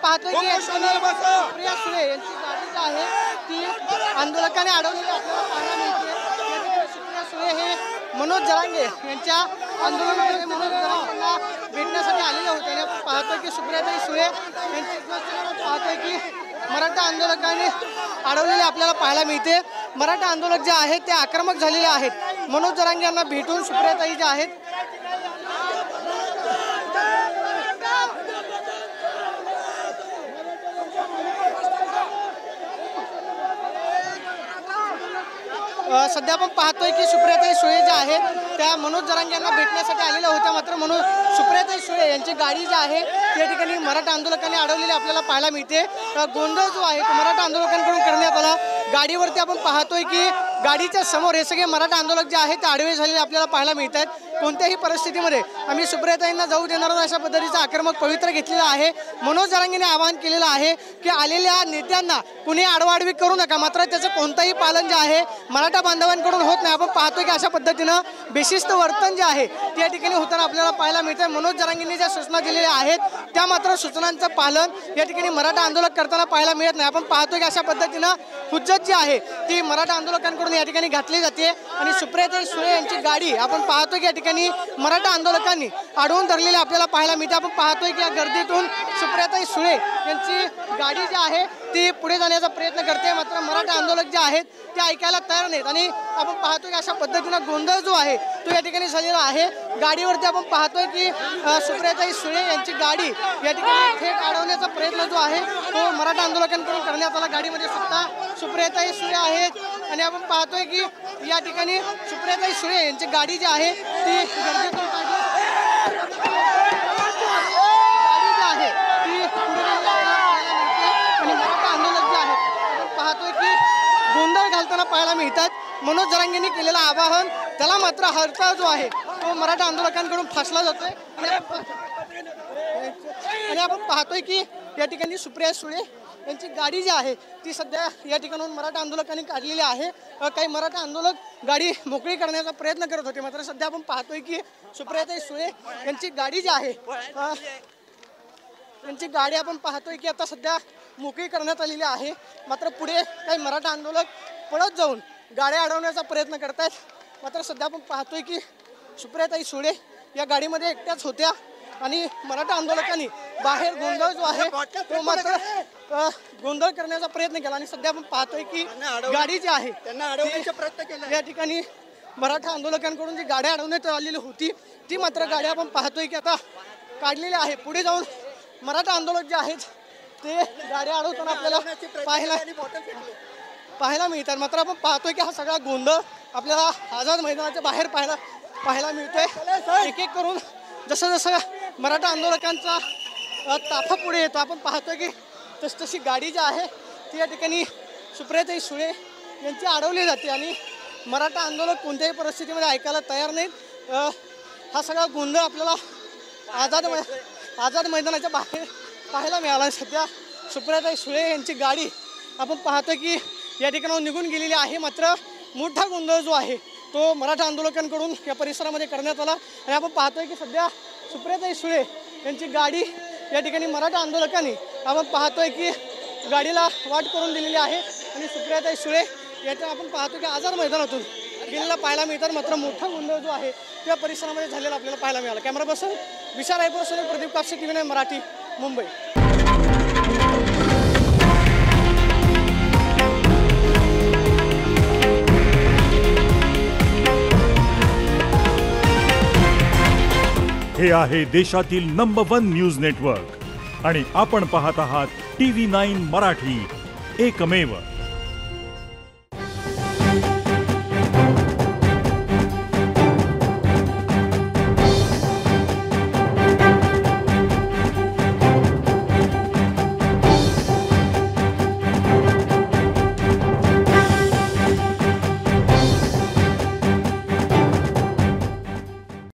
पाहतोय की सुप्रिया सुळे यांची गाडी जी आहे ती आंदोलकांनी अडवलेली आपल्याला पाहायला मिळते। सुप्रिया सुळे हे मनोज जरांगे यांच्या आंदोलनामध्ये मनोज जरांगेंना भेटण्यासाठी आलेले होते आणि आपण पाहतोय की सुप्रियाताई सुळे यांची पाहतोय की मराठा आंदोलकांनी अडवलेले आपल्याला पाहायला मिळते। मराठा आंदोलक जे आहेत ते आक्रमक झालेले आहेत। मनोज जरांगे यांना भेटून सुप्रियाताई जे आहेत सध्या आपण पाहतोय की सुप्रियाताई सुळे जे आहे त्या मनोज जरांगे यांना भेटण्यासाठी आलेल्या होत्या, मात्र सुप्रियाताई सुळे यांची गाडी जी आहे त्या ठिकाणी मराठा आंदोलकांनी अडवलेली आपल्याला पाहायला मिळते। गोंधळ जो आहे तो मराठा आंदोलकांकडून करण्यात आला। गाडीवरती आपण पाहतोय की गाडीच्या समोर हे सगळे मराठा आंदोलक जे आहेत ते आडवे झालेले आपल्याला पाहायला मिळतात। कोणत्याही परिस्थितीमध्ये आम्ही सुप्रियाताईंना जाऊ देणार नाही अशा पद्धतीचा आक्रमक पवित्रा घेतलेला आहे। मनोज जरांगेने आवाहन केलेलं आहे की आलेल्या नेत्यांना कुणी आडवाडवी करू नका, मात्र त्याचं कोणतंही पालन जे आहे मराठा बांधवांकडून होत नाही। आपण पाहतोय की अशा पद्धतीनं बेशिस्त वर्तन जे आहे त्या ठिकाणी होताना आपल्याला पाहायला मिळतं। मनोज जरांगेंनी ज्या सूचना दिलेल्या आहेत त्या मात्र सूचनांचं पालन या ठिकाणी मराठा आंदोलक करताना पाहायला मिळत नाही। आपण पाहतोय की अशा पद्धतीनं हुज्जत जी आहे ती मराठा आंदोलकांकडून या ठिकाणी घातली जाते आणि सुप्रियाताई सुळे यांची गाडी आपण पाहतोय की या ठिकाणी मराठा आंदोलकांनी अडवून धरलेली आपल्याला पाहायला मिळते। आपण पाहतोय की या गर्दीतून सुप्रियाताई सुळे यांची गाडी जी आहे ती पुढे जाण्याचा प्रयत्न करते, मात्र मराठा आंदोलक जे आहेत ते ऐकायला तयार नाहीत आणि आपण पाहतोय की अशा पद्धतीनं गोंधळ जो आहे तो या ठिकाणी झालेला आहे। गाडीवरती आपण पाहतोय की सुप्रियाताई सुळे यांची गाडी या ठिकाणी थेट अडवण्याचा प्रयत्न जो आहे तो मराठा आंदोलकांकडून करण्यात आला। गाडीमध्ये सुद्धा सुप्रियाताई सुळे आहेत आणि आपण पाहतोय की या ठिकाणी सुप्रियाताई सुळे यांची गाडी जी आहे ती गर्दीतून आणि मराठा आंदोलक जे आहेत आपण पाहतोय की गोंधळ घालताना पाहायला मिळतात। मनोज जरांगेंनी केलेलं आवाहन त्याला मात्र हरता जो आहे तो मराठा आंदोलकांकडून फासला जातोय आणि आपण पाहतोय की या ठिकाणी सुप्रिया सुळे यांची गाडी जी आहे ती सध्या या ठिकाणून मराठा आंदोलकांनी काढलेली आहे। काही मराठा आंदोलक गाडी मोकळी करण्याचा प्रयत्न करत होते, मात्र सध्या आपण पाहतोय की सुप्रियाताई सुळे यांची गाडी जी आहे यांची गाडी आपण पाहतोय की आता सध्या मोकळी करण्यात आलेली आहे, मात्र पुढे काही मराठा आंदोलक पळत जाऊन गाड्या अडवण्याचा प्रयत्न करतात। मात्र सध्या आपण पाहतोय की सुप्रियाताई सुळे या गाडीमध्ये एकट्याच होत्या आणि मराठा आंदोलकांनी बाहेर गोंधळ जो आहे तो मात्र गोंधळ करण्याचा प्रयत्न केला आणि सध्या आपण पाहतोय की गाडी जी आहे त्यांना अडवण्याचा प्रयत्न केला। या ठिकाणी मराठा आंदोलकांकडून जी गाड्या अडवण्यात आलेली होती ती मात्र गाड्या आपण पाहतोय की आता काढलेली आहे। पुढे जाऊन मराठा आंदोलक जे आहेत ते गाड्या अडवताना आपल्याला पाहायला मिळतात, मात्र आपण पाहतोय की हा सगळा गोंधळ आपल्याला आझाद मैदानाच्या बाहेर पाहायला मिळतोय। एक एक करून जसं जसं मराठा आंदोलकांचा ताफा पुढे येतो आपण पाहतोय की तसतशी गाडी जी आहे ती या ठिकाणी सुप्रियाताई सुळे यांची अडवली जाते आणि मराठा आंदोलक कोणत्याही परिस्थितीमध्ये ऐकायला तयार नाहीत। हा सगळा गोंधळ आपल्याला आझाद मैदानाच्या बाहेर पाहायला मिळाला। सध्या सुप्रियाताई सुळे यांची गाडी आपण पाहतोय की या ठिकाणाहून निघून गेलेली आहे, मात्र मोठा गोंधळ जो आहे तो मराठा आंदोलकांकडून या परिसरामध्ये करण्यात आला आणि आपण पाहतोय की सध्या सुप्रियाताई सुळे यांची गाडी या ठिकाणी मराठा आंदोलकांनी आपण पाहतोय की गाडीला वाट करून दिलेली आहे आणि सुप्रियाताई सुळे याचा आपण पाहतो की आझाद मैदानातून गेलेला पाहायला मिळतात, मात्र मोठा गोंधळ जो आहे त्या परिसरामध्ये झालेला आपल्याला पाहायला मिळाला। कॅमेरा पर्सन विशाल रायपूर, प्रदीप कापसे, TV9 मराठी, मुंबई। हे आहे देशातील नंबर 1 न्यूज नेटवर्क आणि आपण पाहत आहात TV9 मराठी, एकमेव।